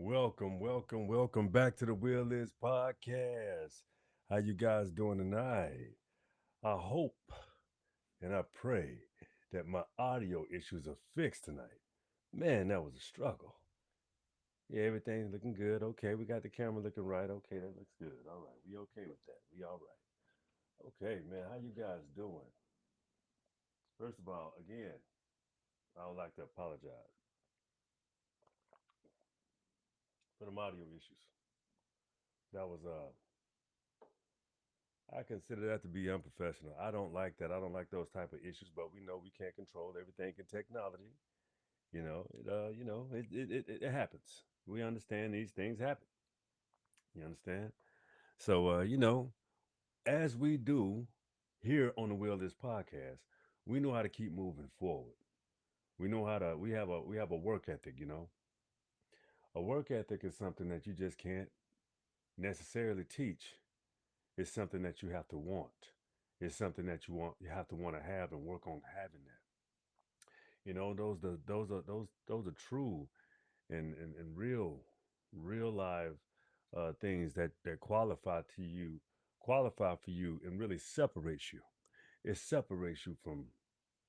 Welcome back to the Will Is Podcast. How you guys doing tonight? I hope and I pray that my audio issues are fixed tonight. Man, that was a struggle. Yeah, everything's looking good. Okay, we got the camera looking right. Okay, that looks good. All right, we okay with that. We all right. Okay, man, how you guys doing? First of all, again, I would like to apologize for the audio issues. That was I consider that to be unprofessional. I don't like that. I don't like those type of issues. But we know we can't control everything in technology. It happens. We understand these things happen. You understand? So as we do here on the Will This podcast, we know how to keep moving forward. We know how to. We have a work ethic. A work ethic is something that you just can't necessarily teach. It's something that you have to want. It's something that you have to want to have and work on having that. Those are true and real live things that qualify for you and really separates you. It separates you from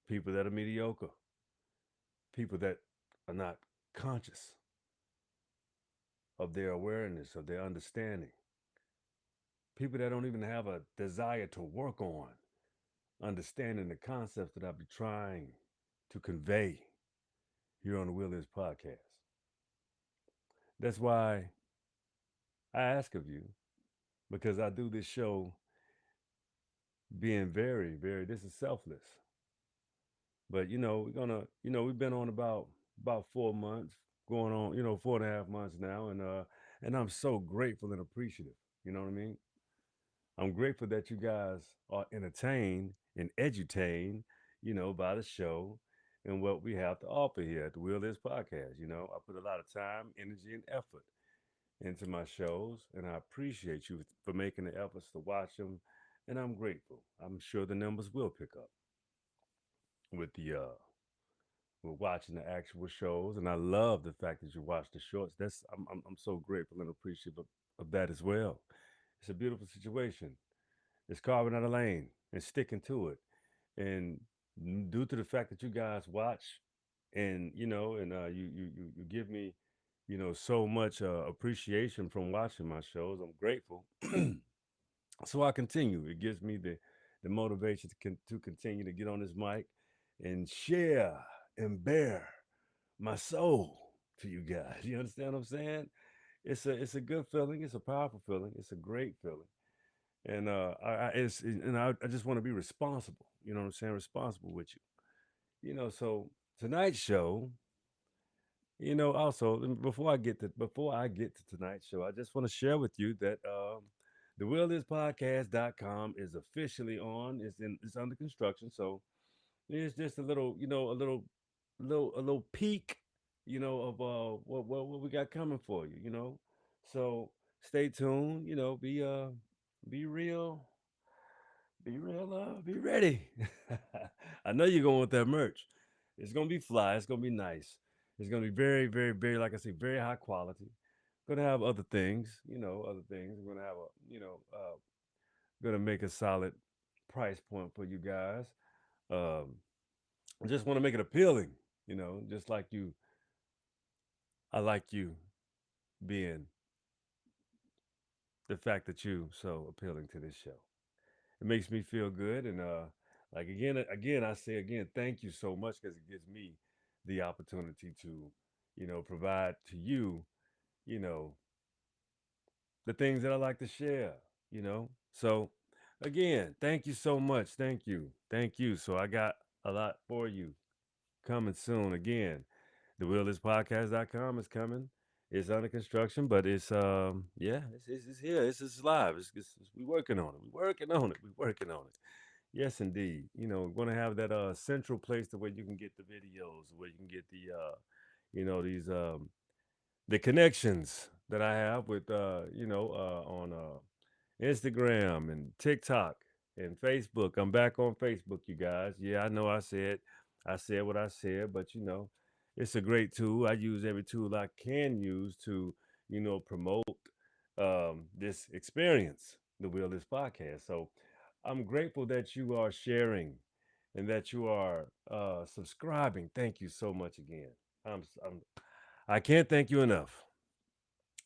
people that are mediocre, people that are not conscious of their awareness, of their understanding, people that don't even have a desire to work on understanding the concepts that I'll be trying to convey here on the Will Is podcast. That's why I ask of you, because I do this show being this is selfless. But we've been on about 4 months, going on, 4.5 months now, and I'm so grateful and appreciative. You know what I mean? I'm grateful that you guys are entertained and edutained, by the show and what we have to offer here at the Will Is Podcast. I put a lot of time, energy, and effort into my shows, and I appreciate you for making the efforts to watch them, and I'm grateful. I'm sure the numbers will pick up with the with watching the actual shows, and I love the fact that you watch the shorts. I'm so grateful and appreciative of that as well. It's a beautiful situation. It's carving out a lane and sticking to it, and due to the fact that you guys watch, and you give me so much appreciation from watching my shows. I'm grateful. So I continue. It gives me the motivation to continue to get on this mic and share and bear my soul to you guys. You understand what I'm saying? It's a good feeling. It's a powerful feeling. It's a great feeling. And I just want to be responsible. You know what I'm saying? Responsible with you. So tonight's show, also before I get to tonight's show, I just want to share with you that the willispodcast.com is officially on. It's under construction. So it's just a little peek, of what we got coming for you, So stay tuned, be real, be ready. I know you're going with that merch. It's gonna be fly. It's gonna be nice. It's gonna be very, very, very, like I say, very high quality. Gonna have other things, other things. We're gonna have gonna make a solid price point for you guys. Um, I just want to make it appealing, just like you. I like you being the fact that you so appealing to this show. It makes me feel good, and like again, I say again, thank you so much because it gives me the opportunity to, provide to you, you know, the things that I like to share. So again, thank you so much. Thank you. So I got a lot for you coming soon. Again, the willispodcast.com is coming. It's under construction, but it's here. It's live. We working on it. We working on it. We working on it. Yes, indeed. We're gonna have that central place to where you can get the videos, where you can get the these the connections that I have with on Instagram and TikTok and Facebook. I'm back on Facebook, you guys. Yeah, I know I said what I said, but it's a great tool. I use every tool I can use to promote this experience, the Wheelers podcast. So I'm grateful that you are sharing and that you are subscribing. Thank you so much again. I'm I can't thank you enough.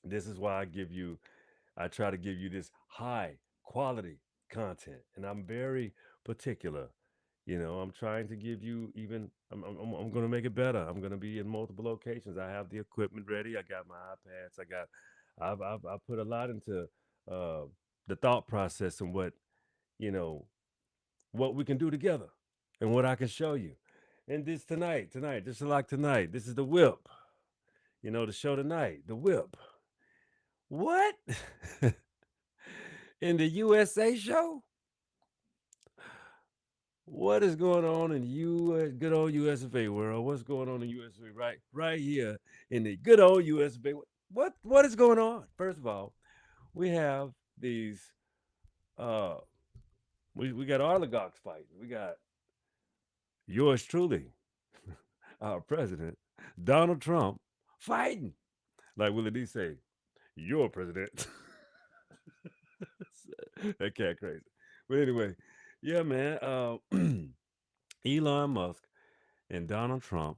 This is why I try to give you this high quality content, and I'm very particular. I'm trying to give you even. I'm going to make it better. I'm going to be in multiple locations. I have the equipment ready. I got my iPads. I've put a lot into uh, the thought process and you know what we can do together and what I can show you. And this tonight, just like tonight, this is the whip. The show tonight, the whip. What? In the USA show? What is going on in good old USA world? What's going on in USA right here in the good old USA? What is going on? First of all, we have these uh we got oligarchs fighting. We got yours truly, our president, Donald Trump, fighting. Like Willie D say, your president. That cat crazy. But anyway, yeah, man. Elon Musk and Donald Trump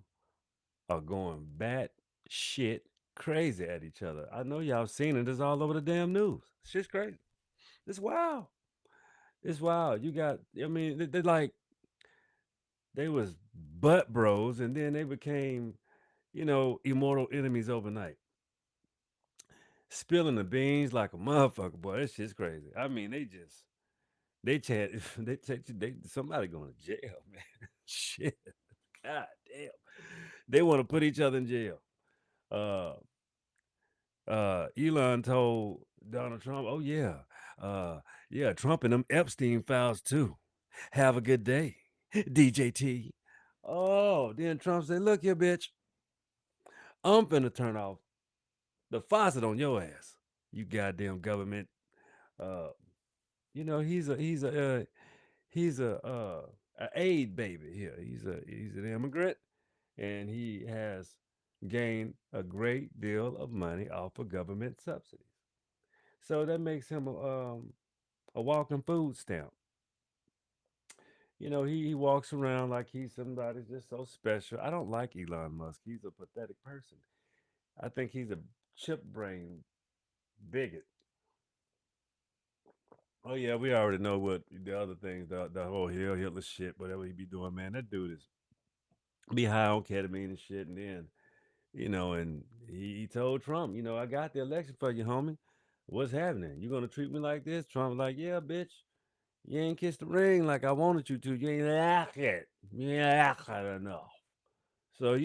are going bat shit crazy at each other. I know y'all seen it. It's all over the damn news. Shit's crazy. It's wild. It's wild. You got, I mean, they like, they was butt bros and then they became, immortal enemies overnight. Spilling the beans like a motherfucker, boy. That shit's crazy. I mean, they chat, somebody going to jail, man. Shit. God damn. They want to put each other in jail. Uh, Elon told Donald Trump, "Oh yeah, Trump and them Epstein files too. Have a good day, DJT." Oh, then Trump said, "Look here, bitch, I'm finna turn off the faucet on your ass, you goddamn government." Uh, he's a aid baby here. He's an immigrant, and he has gained a great deal of money off of government subsidies. So that makes him a walking food stamp. He walks around like he's somebody just so special. I don't like Elon Musk. He's a pathetic person. I think he's a chip brain bigot. Oh yeah, we already know what the other things, the whole Hitler shit, whatever he be doing, man. That dude is be high on ketamine and shit, and then and he told Trump, I got the election for you, homie. What's happening? You gonna treat me like this? Trump like, yeah, bitch. You ain't kissed the ring like I wanted you to. You ain't like it. You ain't like it enough. So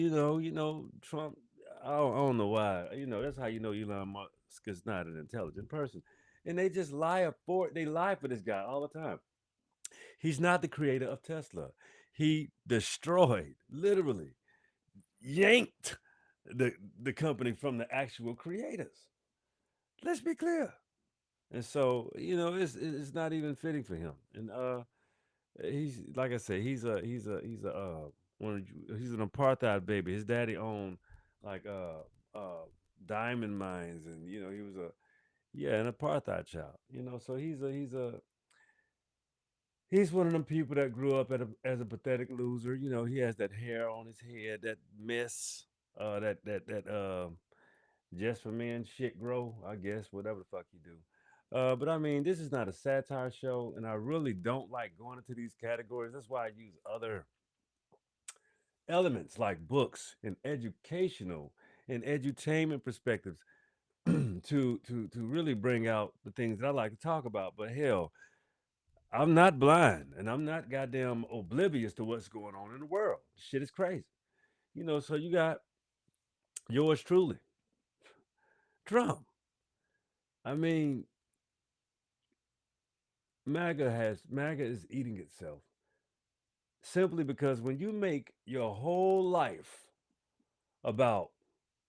Trump. I don't know why. That's how you know Elon Musk is not an intelligent person, and they just They lie for this guy all the time. He's not the creator of Tesla. He destroyed, literally yanked the company from the actual creators. Let's be clear. And so it's not even fitting for him. And he's like I say, he's a he's an apartheid baby. His daddy owned like diamond mines, and he was an apartheid child. So he's one of them people that grew up as a pathetic loser. He has that hair on his head, that mess, that just for men shit grow. I guess whatever the fuck you do. But I mean, this is not a satire show, and I really don't like going into these categories. That's why I use other elements like books and educational and edutainment perspectives to really bring out the things that I like to talk about. But hell, I'm not blind and I'm not goddamn oblivious to what's going on in the world. Shit is crazy. So you got yours truly, Trump. I mean, MAGA is eating itself simply because when you make your whole life about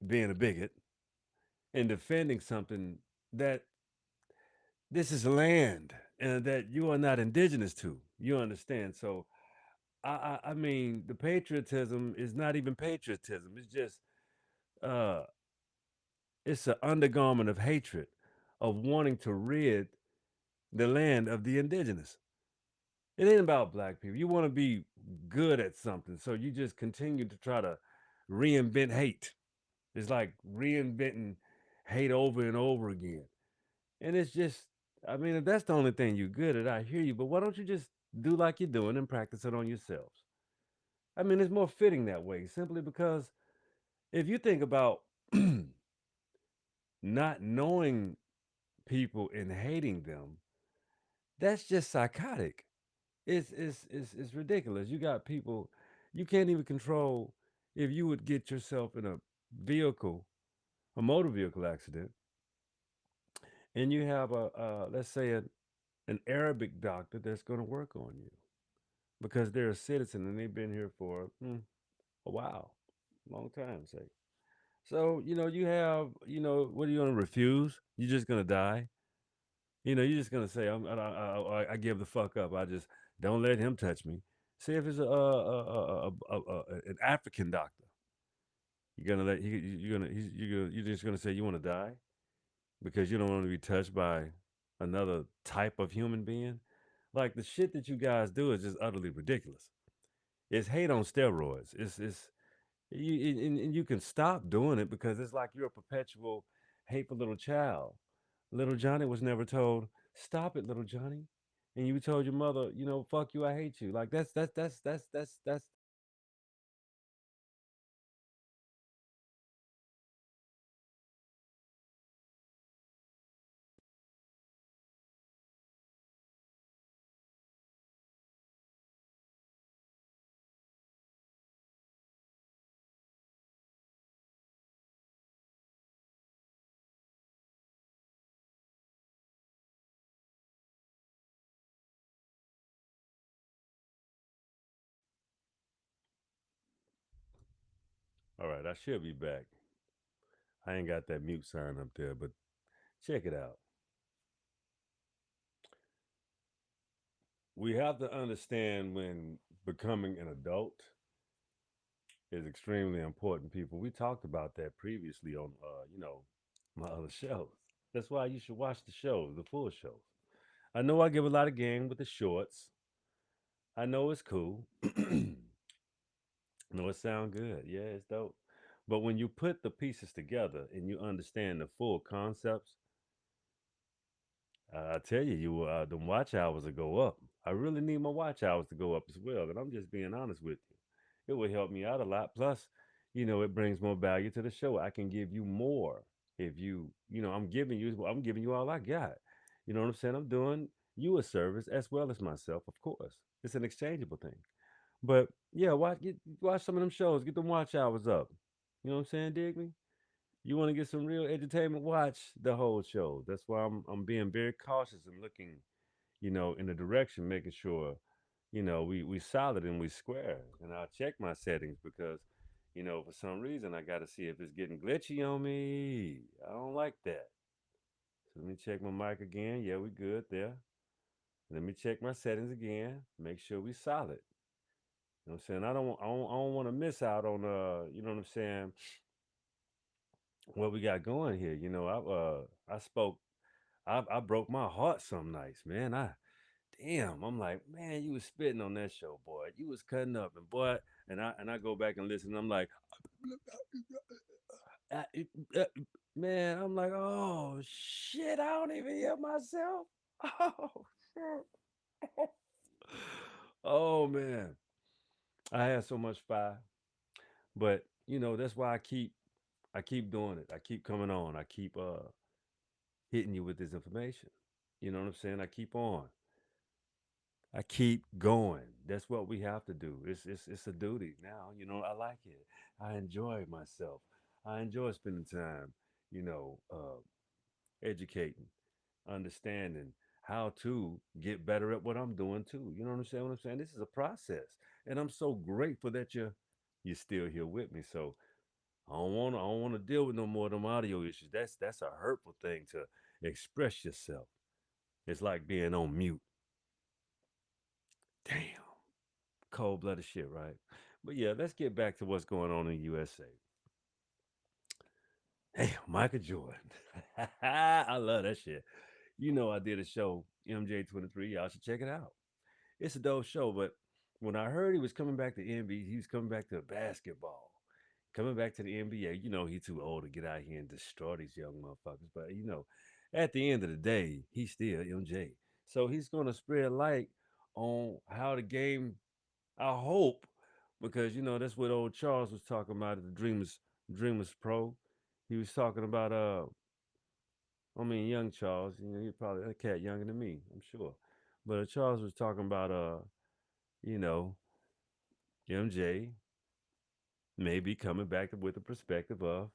being a bigot and defending something that this is land and that you are not indigenous to, you understand? So I mean, the patriotism is not even patriotism. It's just uh It's an undergarment of hatred, of wanting to rid the land of the indigenous. It ain't about black people. You want to be good at something, so you just continue to try to reinvent hate. It's like reinventing hate over and over again. And it's just, I mean, if that's the only thing you're good at, I hear you. But why don't you just do like you're doing and practice it on yourselves? I mean, it's more fitting that way, simply because if you think about not knowing people and hating them, that's just psychotic. It's ridiculous. You got people you can't even control if you would get yourself in a vehicle, a motor vehicle accident, and you have let's say an Arabic doctor that's going to work on you because they're a citizen and they've been here for a while, long time, say. So you have what are you going to refuse? You're just going to die. You're just gonna say, I give the fuck up. I just don't let him touch me. See if it's an African doctor. You're gonna let you're gonna you're just gonna say you want to die because you don't want to be touched by another type of human being. Like the shit that you guys do is just utterly ridiculous. It's hate on steroids. It's and you can stop doing it because it's like you're a perpetual hateful little child. Little Johnny was never told, "Stop it, little Johnny," and you told your mother, "Fuck you, I hate you." Like that's. All right, I should be back. I ain't got that mute sign up there, but check it out. We have to understand when becoming an adult is extremely important. People, we talked about that previously on, my other shows. That's why you should watch the shows, the full shows. I know I give a lot of game with the shorts. I know it's cool. No, it sound good. Yeah, it's dope. But when you put the pieces together and you understand the full concepts, I tell you, the watch hours will go up. I really need my watch hours to go up as well. And I'm just being honest with you. It will help me out a lot. Plus, it brings more value to the show. I can give you more if I'm giving you all I got. You know what I'm saying? I'm doing you a service as well as myself, of course. It's an exchangeable thing. But yeah, watch some of them shows. Get them watch hours up. You know what I'm saying? Dig me? You want to get some real entertainment? Watch the whole show. That's why I'm being very cautious and looking, in the direction, making sure, we solid and we square. And I'll check my settings because, for some reason I got to see if it's getting glitchy on me. I don't like that. So let me check my mic again. Yeah, we good there. Let me check my settings again. Make sure we solid. You know what I'm saying? I don't want to miss out on you know what I'm saying, what we got going here. I spoke I broke my heart some nights, man. I'm like, man, you was spitting on that show, boy. You was cutting up and boy, and I go back and listen, and I'm like, uh, uh, man, I'm like, oh shit, I don't even hear myself. Oh shit. Oh man. I had so much fire. But that's why I keep doing it. I keep coming on. I keep hitting you with this information. You know what I'm saying? I keep on. I keep going. That's what we have to do. It's a duty now. I like it. I enjoy myself. I enjoy spending time, educating, understanding how to get better at what I'm doing too. You know what I'm saying? What I'm saying? This is a process. And I'm so grateful that you're still here with me. So I don't wanna deal with no more of them audio issues. That's a hurtful thing to express yourself. It's like being on mute. Damn. Cold blooded shit, right? But yeah, let's get back to what's going on in USA. Hey, Michael Jordan. I love that shit. You know, I did a show, MJ 23. Y'all should check it out. It's a dope show, but when I heard he was coming back to NBA, he was coming back to basketball, coming back to the NBA. You know, he's too old to get out here and destroy these young motherfuckers. But at the end of the day, he's still MJ. So he's gonna spread light on how the game. I hope, because that's what old Charles was talking about at the Dreamers Pro. He was talking about I mean, young Charles. He's probably a cat younger than me, I'm sure. But Charles was talking about you know, MJ maybe coming back with the perspective of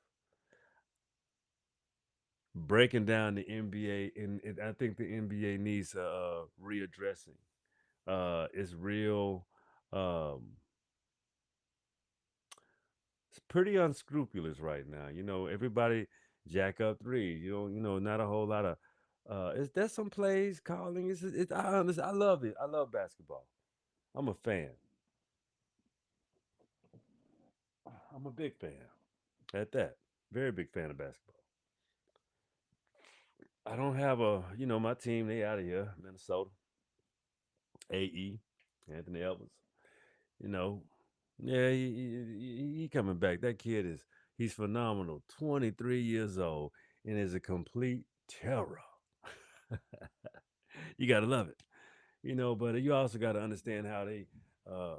breaking down the NBA, and I think the NBA needs readdressing. It's real. Um, it's pretty unscrupulous right now. Everybody jack up threes. Not a whole lot of. Is there some plays calling? I love it. I love basketball. I'm a fan. I'm a big fan at that. Very big fan of basketball. I don't have my team. They out of here. Minnesota, AE, Anthony Edwards. You know, yeah, he coming back. That kid he's phenomenal. 23 years old and is a complete terror. You gotta love it. But you also gotta understand how they what's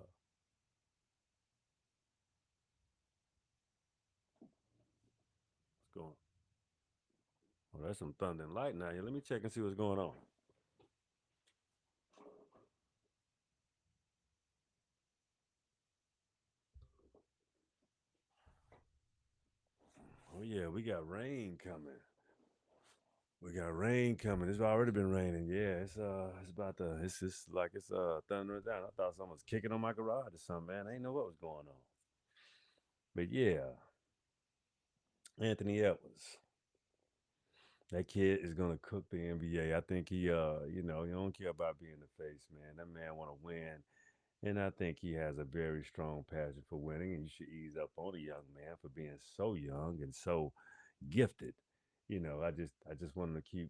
going. Oh, there's some thunder and lightning out here. Let me check and see what's going on. Oh yeah, we got rain coming. We got rain coming. It's already been raining. Yeah, it's about to. It's just like it's thundering down. I thought someone was kicking on my garage or something, man. I didn't know what was going on. But yeah, Anthony Edwards, that kid is gonna cook the NBA. I think he don't care about being the face, man. That man want to win, and I think he has a very strong passion for winning. And you should ease up on a young man for being so young and so gifted. I just want him to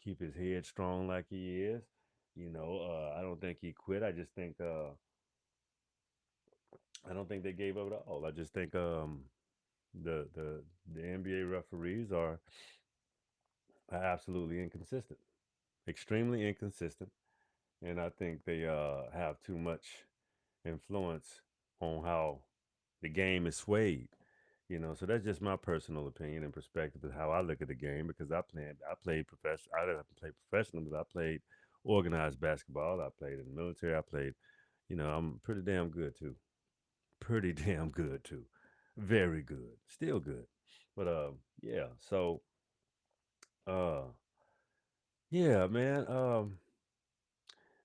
keep his head strong like he is. I don't think he quit. I don't think they gave up at all. I just think the NBA referees are absolutely inconsistent, extremely inconsistent, and I think they have too much influence on how the game is swayed. So that's just my personal opinion and perspective of how I look at the game, because I played professional. I didn't play professional, but I played organized basketball. I played in the military. I played. I'm pretty damn good too. Pretty damn good too. Very good. Still good. But yeah. So uh yeah, man.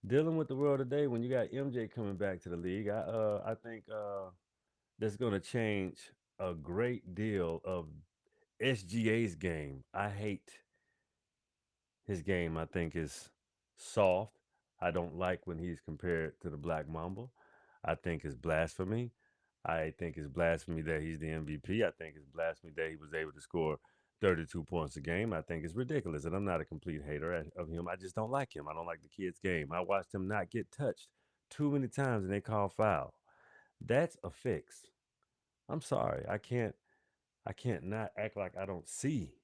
Dealing with the world today when you got MJ coming back to the league, I think that's gonna change a great deal of SGA's game. I hate his game. I think is soft. I don't like when he's compared to the Black Mamba. I think it's blasphemy. I think it's blasphemy that he's the MVP. I think it's blasphemy that he was able to score 32 points a game. I think it's ridiculous. And I'm not a complete hater of him. I just don't like him. I don't like the kid's game. I watched him not get touched too many times and they call foul. That's a fix. I'm sorry. I can't not act like I don't see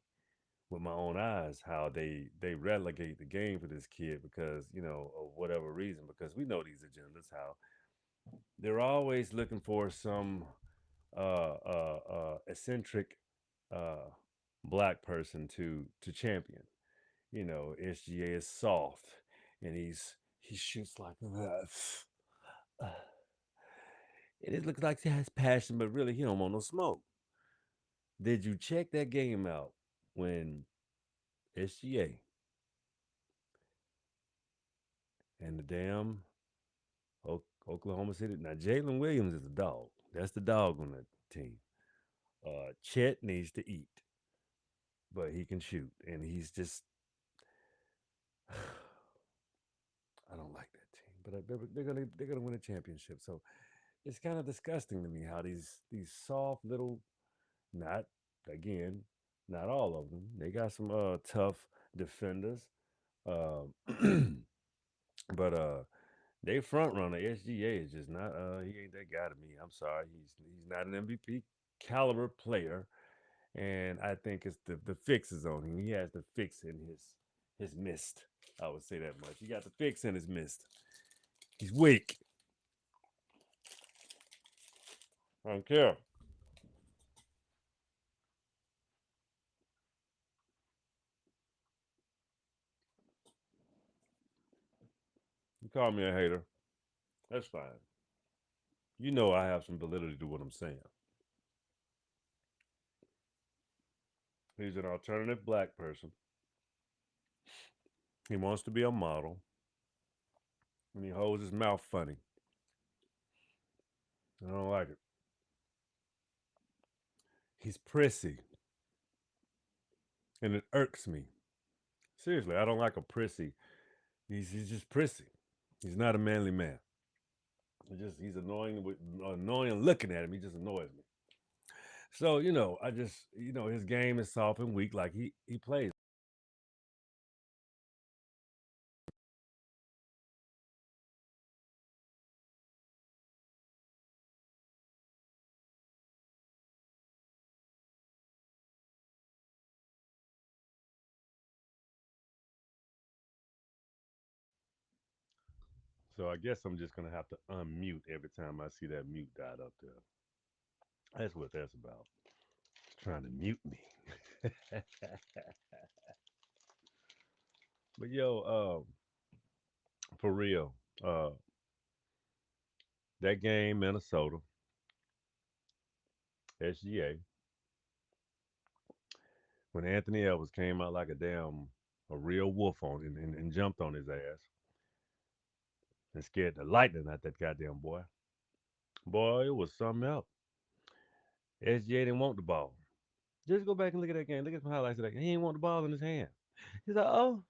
with my own eyes how they relegate the game for this kid because of whatever reason, because we know these agendas, how they're always looking for some eccentric uh, black person to champion. SGA is soft and he shoots like that. And it looks like he has passion, but really he don't want no smoke. Did you check that game out when SGA and the damn Oklahoma City? Now Jalen Williams is a dog. That's the dog on the team. Chet needs to eat, but he can shoot, and he's just I don't like that team, but they're gonna win a championship. So it's kind of disgusting to me how these soft little, not again. Not all of them. They got some tough defenders. Um, but they front runner. SGA is just not. He ain't that guy to me. I'm sorry. He's not an MVP caliber player, and I think it's the fix is on him. He has the fix in his mist. I would say that much. He got the fix in his mist. He's weak. I don't care. You call me a hater. That's fine. You know I have some validity to what I'm saying. He's an alternative black person. He wants to be a model, and he holds his mouth funny. I don't like it. He's prissy, and it irks me. Seriously, I don't like a prissy. He's just prissy. He's not a manly man. He's annoying with annoying looking at him. He just annoys me. So I just his game is soft and weak. Like he plays. So I guess I'm just gonna have to unmute every time I see that mute dot up there. That's what that's about. Trying to mute me. But for real, uh, that game, Minnesota, SGA, when Anthony Edwards came out like a real wolf on and jumped on his ass and scared the lightning out that goddamn boy. Boy, it was something else. SGA didn't want the ball. Just go back and look at that game. Look at some highlights of that game. He didn't want the ball in his hand. He's like, oh,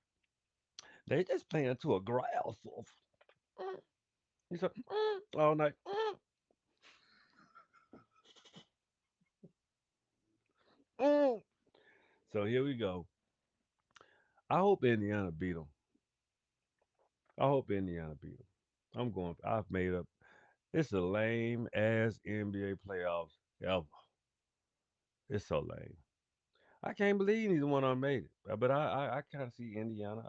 they just playing to a growl. He's like, all night. So here we go. I hope Indiana beat them. I hope Indiana beat them. I'm going. I've made up. It's a lame ass NBA playoffs ever. It's so lame. I can't believe neither one of them made it. But I kind of see Indiana.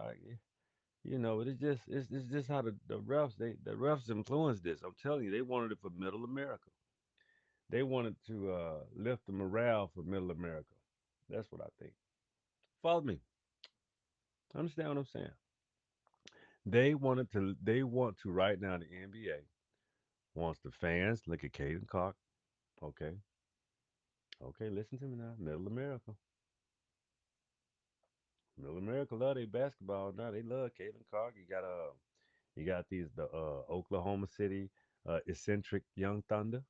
It's just how the refs influenced this. I'm telling you, they wanted it for Middle America. They wanted to lift the morale for Middle America. That's what I think. Follow me. Understand what I'm saying? They want to right now. The NBA wants the fans. Look at Caden Clark. Okay, okay. Listen to me now. Middle America. Middle America love their basketball now. They love Caitlin Clark. You got these the Oklahoma City eccentric young thunder.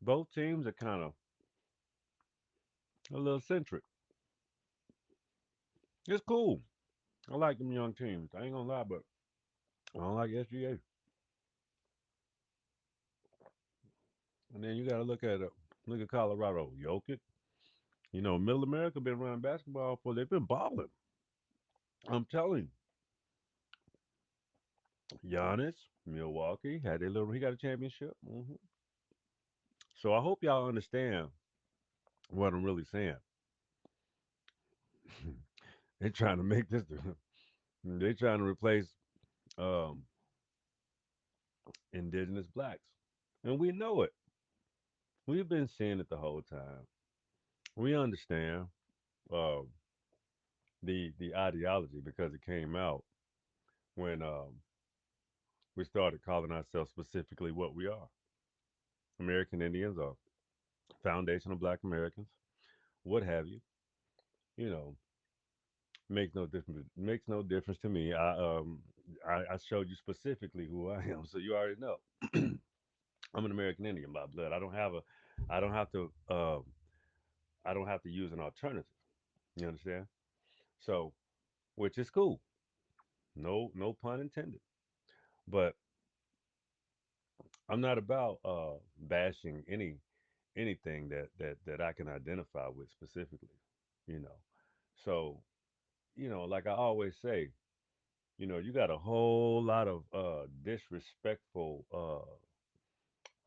Both teams are kind of a little eccentric. It's cool. I like them young teams. I ain't gonna lie, but I don't like SGA. And then you got to look at Colorado. Jokic. Middle America been running basketball for. They've been balling. I'm telling you. Giannis, Milwaukee had a little. He got a championship. So I hope y'all understand what I'm really saying. They're trying to make this. They're trying to replace um, indigenous blacks, and we know it. We've been seeing it the whole time. We understand um, the ideology because it came out when we started calling ourselves specifically what we are. American Indians are foundational Black Americans, what have you. You know, makes no difference. Makes no difference to me. I showed you specifically who I am, so you already know. I'm an American Indian by blood. I don't have to, I don't have to use an alternative. You understand? So, which is cool. No, no pun intended. But I'm not about bashing anything that I can identify with specifically, you know. So, like I always say, you got a whole lot of disrespectful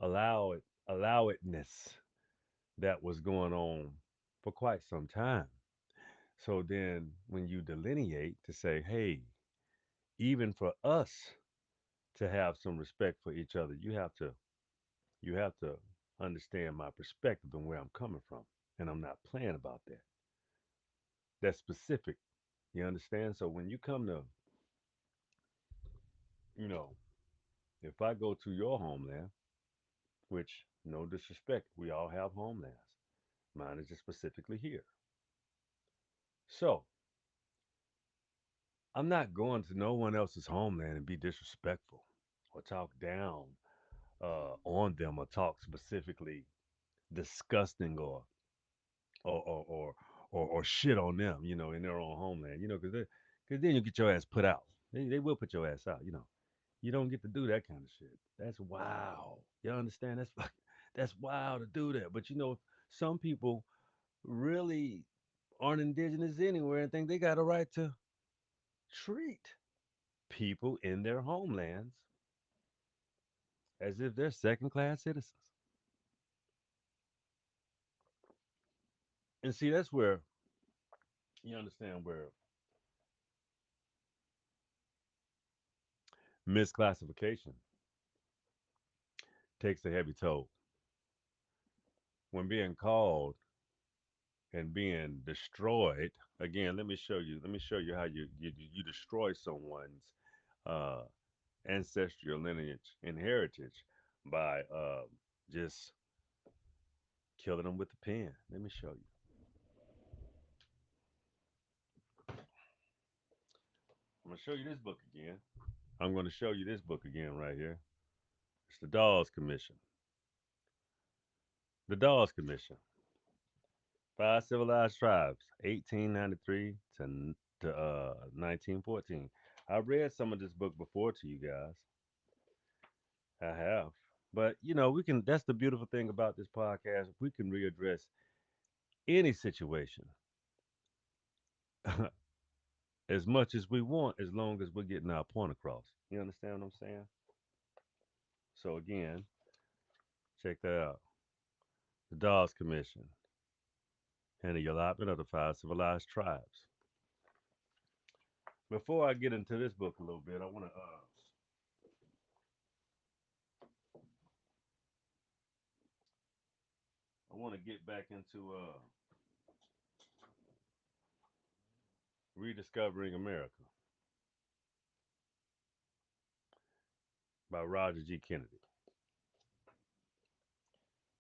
allow itness that was going on for quite some time. So then when you delineate to say, hey, even for us to have some respect for each other, you have to understand my perspective and where I'm coming from. And I'm not playing about that. That's specific. You understand? So when you come to, you know, if I go to your homeland, which no disrespect, we all have homelands. Mine is just specifically here. So I'm not going to no one else's homeland and be disrespectful or talk down on them or talk specifically disgusting or shit on them, in their own homeland, because then you get your ass put out. They will put your ass out. You don't get to do that kind of shit. That's wow. You understand? That's wild to do that. But some people really aren't indigenous anywhere and think they got a right to treat people in their homelands as if they're second class citizens. And see, that's where you understand where misclassification takes a heavy toll. When being called and being destroyed, again, let me show you how you destroy someone's uh, ancestral lineage and heritage by just killing them with the pen. Let me show you. I'm gonna show you this book again. I'm gonna show you this book again right here. It's the Dawes Commission. The Dawes Commission. Five civilized tribes, 1893 to 1914. I read some of this book before to you guys. I have. But we can that's the beautiful thing about this podcast. We can readdress any situation as much as we want as long as we're getting our point across. You understand what I'm saying? So again, check that out. The Dawes Commission and the allotment of the five civilized tribes. Before I get into this book a little bit, I want to get back into Rediscovering America by Roger G. Kennedy.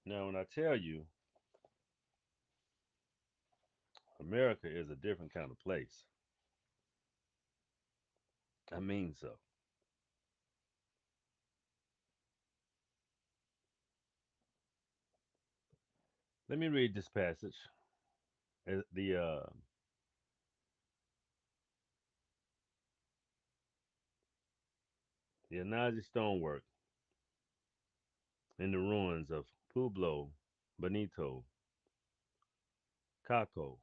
Now, when I tell you America is a different kind of place, I mean so. Let me read this passage. The Anazi stonework in the ruins of Pueblo, Bonito, Caco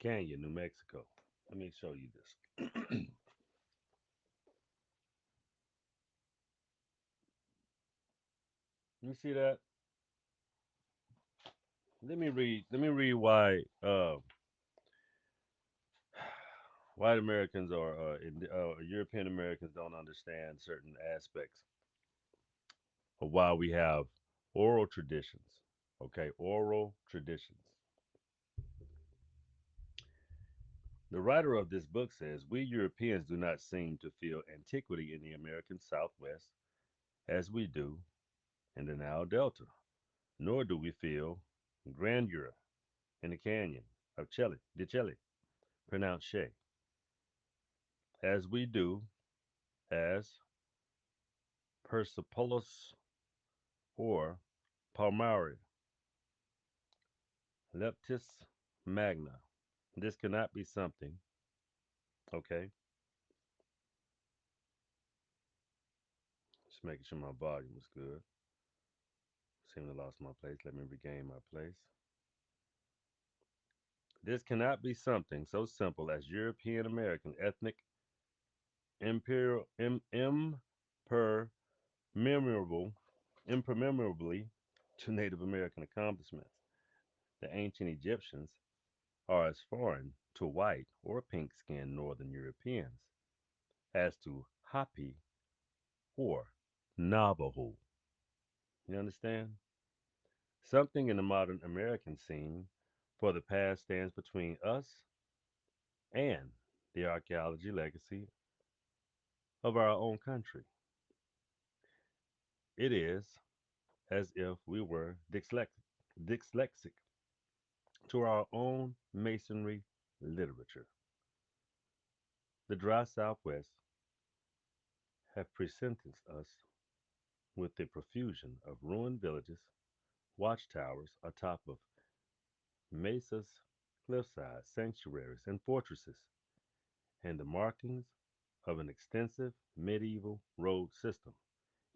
Canyon, New Mexico. Let me show you this. You see that? Let me read why white Americans or European Americans don't understand certain aspects of why we have oral traditions. Okay, oral traditions. The writer of this book says we Europeans do not seem to feel antiquity in the American Southwest as we do in the Nile Delta, nor do we feel grandeur in the canyon of Chile, pronounced Shea, as we do as Persepolis or Palmaria, Leptis magna. This cannot be something, okay, Just making sure my volume was good. Seem to have lost my place. Let me regain my place. This cannot be something so simple as European American ethnic imperial impermeable impermeably to Native American accomplishments. The ancient Egyptians are as foreign to white or pink skinned northern Europeans as to Hopi or Navajo. You understand? Something in the modern American scene for the past stands between us and the archaeology legacy of our own country. It is as if we were dyslexic to our own masonry literature. The dry Southwest have presented us with a profusion of ruined villages, watchtowers atop of mesas, cliffsides, sanctuaries, and fortresses, and the markings of an extensive medieval road system.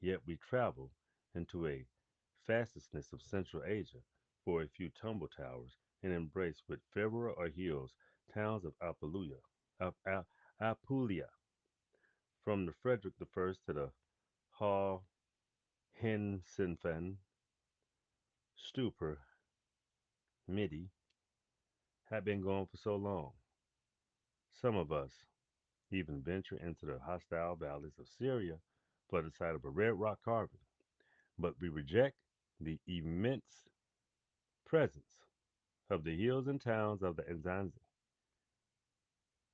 Yet we travel into a fastness of Central Asia for a few tumble towers and embrace with February or hills towns of Apulia, from the Frederick I to the Ha Hensinfen Stupor Midi, have been gone for so long. Some of us even venture into the hostile valleys of Syria for the sight of a red rock carving, but we reject the immense presence of the hills and towns of the Nzanzi.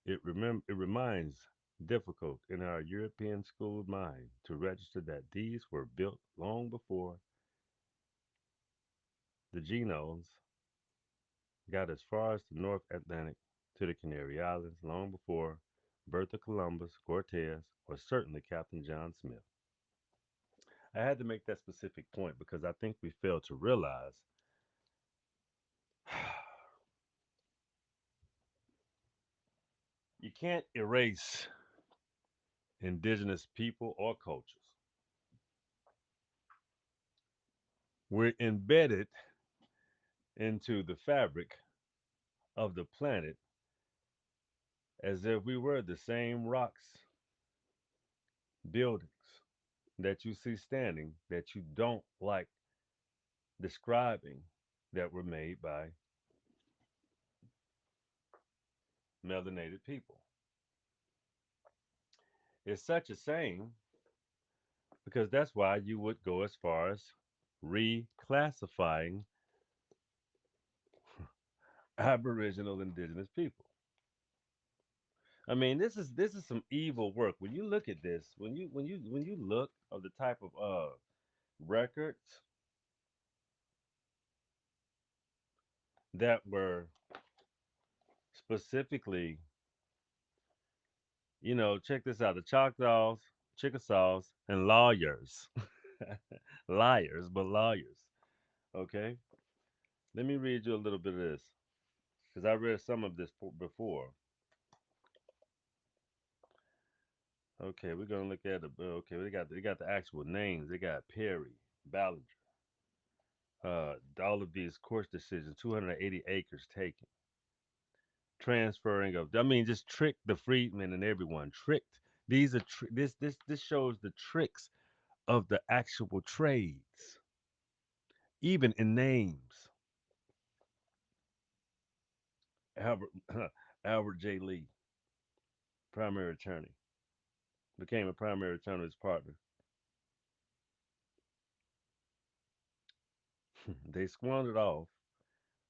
It reminds difficult in our European schooled mind to register that these were built long before the Genos got as far as the North Atlantic to the Canary Islands, long before Bertha Columbus, Cortez, or certainly Captain John Smith. I had to make that specific point because I think we fail to realize you can't erase indigenous people or cultures. We're embedded into the fabric of the planet as if we were the same rocks, buildings that you see standing that you don't like describing that were made by melanated people. It's such a shame because that's why you would go as far as reclassifying Aboriginal indigenous people. I mean, this is some evil work. When you look at this, when you look of the type of records that were specifically, check this out: the Choctaws, Chickasaws, and lawyers, liars, but lawyers. Okay, let me read you a little bit of this because I read some of this before. Okay, we're gonna look at the. Okay, they got the actual names. They got Perry, Ballinger. All of these court decisions, 280 acres taken, transferring of. I mean, just tricked the freedmen and everyone. Tricked. These are this shows the tricks of the actual trades, even in names. Albert Albert J. Lee, primary attorney, became a primary attorney's partner. They squandered off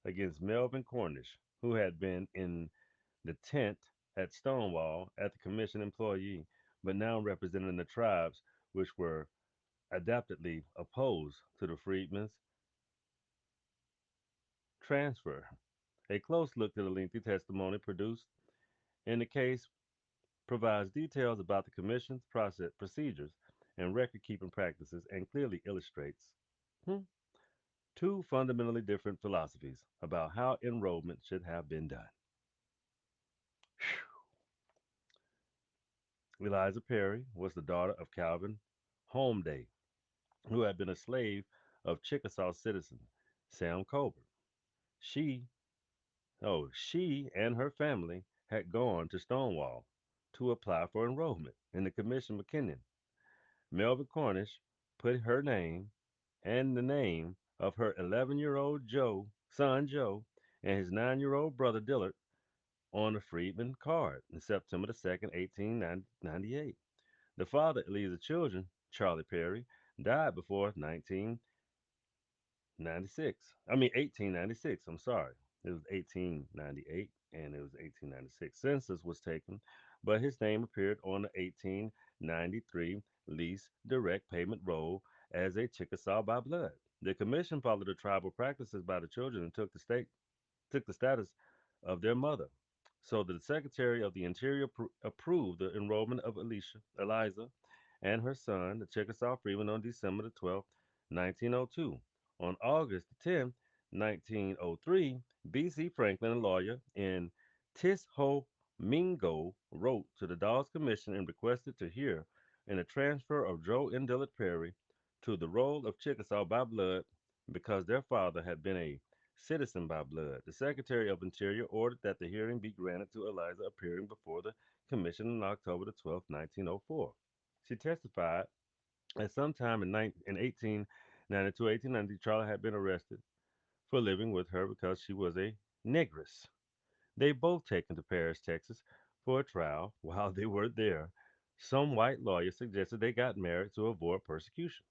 against Melvin Cornish, who had been in the tent at Stonewall at the commission employee, but now representing the tribes which were adaptedly opposed to the freedmen's transfer. A close look to the lengthy testimony produced in the case provides details about the commission's process procedures and record keeping practices and clearly illustrates hmm, two fundamentally different philosophies about how enrollment should have been done. Eliza Perry was the daughter of Calvin Home Day, who had been a slave of Chickasaw citizen Sam Colbert. She, she and her family had gone to Stonewall to apply for enrollment in the Commission McKinnon. Melvin Cornish put her name and the name of her 11-year-old son Joe, and his 9-year-old brother Dillard on the freedman card on September the 2nd, 1898. The father of Eliza's children, Charlie Perry, died before 1996. I mean 1896. I'm sorry. It was 1898 and it was 1896. Census was taken, but his name appeared on the 1893 lease direct payment roll as a Chickasaw by blood. The commission followed the tribal practices by the children and took the status of their mother. So the Secretary of the Interior approved the enrollment of Eliza, and her son, the Chickasaw Freeman, on December the 12th, 1902. On August the 10th, 1903, B.C. Franklin, a lawyer in Tishomingo, wrote to the Dawes Commission and requested to hear in a transfer of Joe and Dillard Perry to the roll of Chickasaw by blood because their father had been a citizen by blood. The Secretary of Interior ordered that the hearing be granted to Eliza appearing before the commission on October the 12th, 1904. She testified at some time in 1892, 1890, Charlie had been arrested for living with her because she was a negress. They both taken to Paris, Texas for a trial. While they were there, some white lawyer suggested they got married to avoid persecution.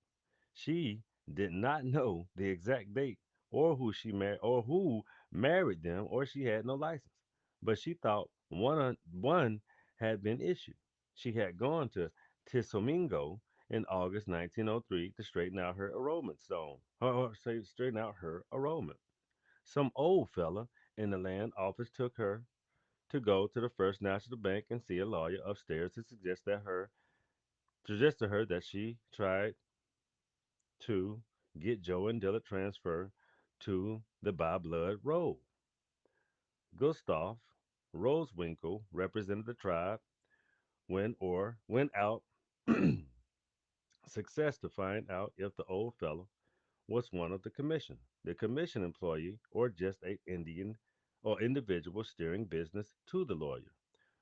She did not know the exact date or who married them, or she had no license. But she thought one had been issued. She had gone to Tisomingo in August 1903 to straighten out her enrollment stone, or say straighten out her enrollment. Some old fella in the land office took her to go to the First National Bank and see a lawyer upstairs to suggest to her that she tried to get Joe and Dillard transferred to the by blood roll. Gustav Rosewinkle represented the tribe went out success to find out if the old fellow was one of the commission, the commission employee, or just a Indian or individual steering business to the lawyer.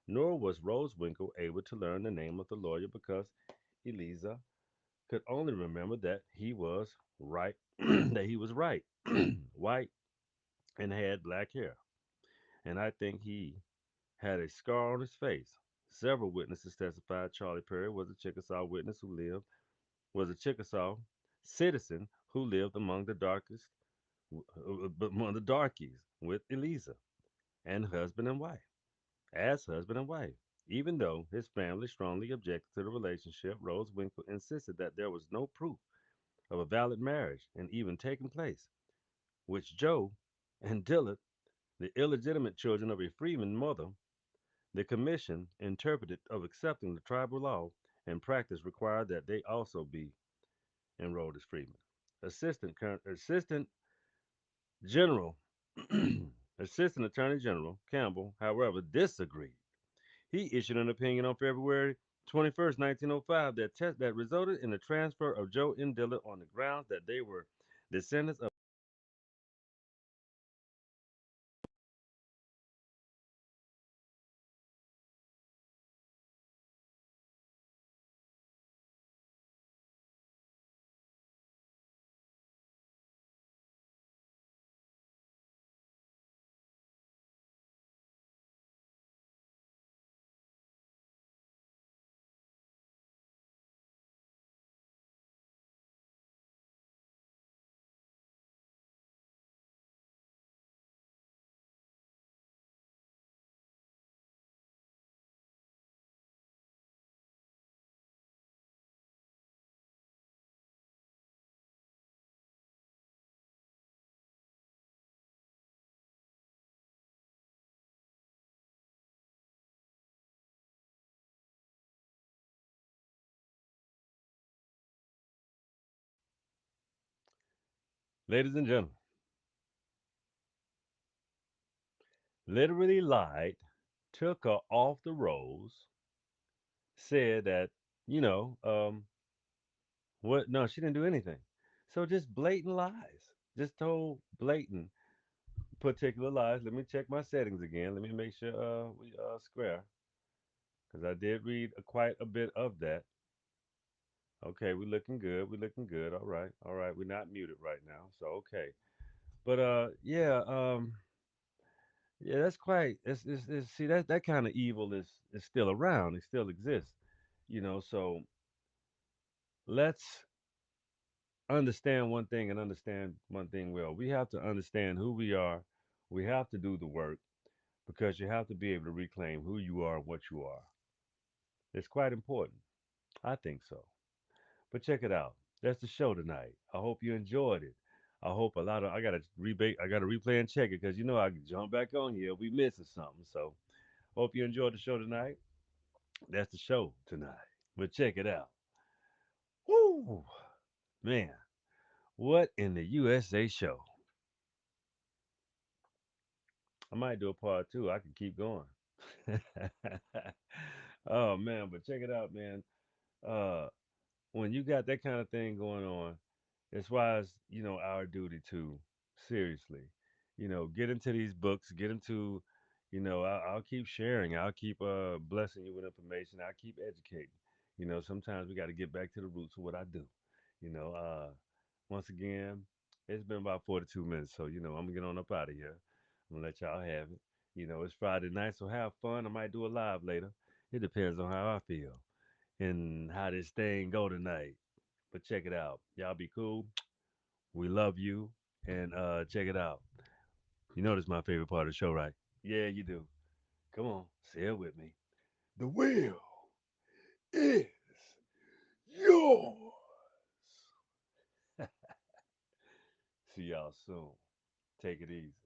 Nor was Rosewinkle able to learn the name of the lawyer because Eliza could only remember that he was right, that he was right, white, and had black hair. And I think he had a scar on his face. Several witnesses testified Charlie Perry was a Chickasaw citizen who lived among the darkies with Eliza and husband and wife, as husband and wife. Even though his family strongly objected to the relationship, Rose Winkle insisted that there was no proof of a valid marriage and even taking place, which Joe and Dillard, the illegitimate children of a freeman mother, the commission interpreted of accepting the tribal law and practice required that they also be enrolled as freemen. Assistant General Assistant Attorney General Campbell, however, disagreed. He issued an opinion on February 21st, 1905 that resulted in the transfer of Joe and Dillard on the grounds that they were descendants of ladies and gentlemen, literally lied, took her off the rolls, said that, you know, What? No, she didn't do anything. So just blatant lies. Just told blatant particular lies. Let me check my settings again. Let me make sure we square because I did read quite a bit of that. Okay, we're looking good. We're looking good. All right, all right. We're not muted right now, so okay. But yeah, yeah. That's quite. See that kind of evil is still around. It still exists. So let's understand one thing and understand one thing well. We have to understand who we are. We have to do the work because you have to be able to reclaim who you are and what you are. It's quite important. I think so. But check it out. That's the show tonight. I hope you enjoyed it. I hope a lot of I gotta replay and check it because I can jump back on here if we missing something. So hope you enjoyed the show tonight. That's the show tonight. But check it out. Woo, man, what in the USA show? I might do a part two. I can keep going. Oh man, but check it out, man. Uh, when you got that kind of thing going on, it's why it's our duty to seriously, get into these books, get into, I'll keep sharing, I'll keep blessing you with information, I'll keep educating. Sometimes we got to get back to the roots of what I do. You know, once again, it's been about 42 minutes, so I'm gonna get on up out of here. I'm gonna let y'all have it. It's Friday night, so have fun. I might do a live later. It depends on how I feel and how this thing go tonight. But check it out. Y'all be cool. We love you. And check it out. You know this is my favorite part of the show, right? Yeah, you do. Come on, say it with me. The wheel is yours. See y'all soon. Take it easy.